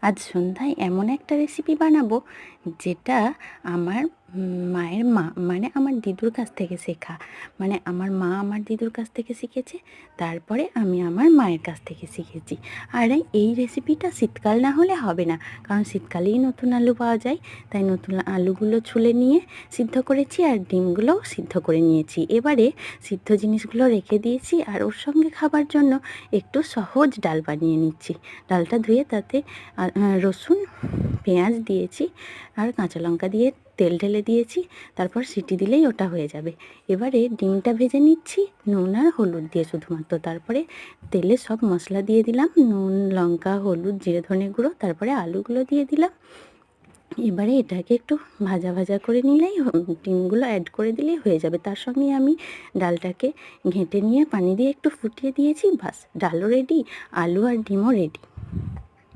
আজ সন্ধ্যায় এমন একটা রেসিপি বানাবো যেটা আমার মায়ের মা মানে আমার দিদুর কাছ থেকে শেখা। মানে আমার মা আমার দিদুর কাছ থেকে শিখেছে, তারপরে আমি আমার মায়ের কাছ থেকে শিখেছি। আর এই রেসিপিটা শীতকাল না হলে হবে না, কারণ শীতকালেই নতুন আলু পাওয়া যায়। তাই নতুন আলুগুলো ছুলে নিয়ে সিদ্ধ করেছি, আর ডিমগুলোও সিদ্ধ করে নিয়েছি। এবারে সিদ্ধ জিনিসগুলো রেখে দিয়েছি, আর ওর সঙ্গে খাবার জন্য একটু সহজ ডাল বানিয়ে নিচ্ছি। ডালটা ধুয়ে তাতে রসুন পেঁয়াজ দিয়েছি, আর কাঁচা লঙ্কা দিয়ে তেল ঢেলে দিয়েছি। তারপর সিটি দিলেই ওটা হয়ে যাবে। এবারে ডিমটা ভেজে নিচ্ছি নুন আর হলুদ দিয়ে শুধুমাত্র। তারপরে তেলে সব মশলা দিয়ে দিলাম, নুন, লঙ্কা, হলুদ, জিরে, ধনে গুঁড়ো। তারপরে আলুগুলো দিয়ে দিলাম। এবারে এটাকে একটু ভাজা ভাজা করে নিলেই ডিমগুলো অ্যাড করে দিলেই হয়ে যাবে। তার সঙ্গে আমি ডালটাকে ঘেঁটে নিয়ে পানি দিয়ে একটু ফুটিয়ে দিয়েছি। বাস, ডালও রেডি, আলু আর ডিমও রেডি।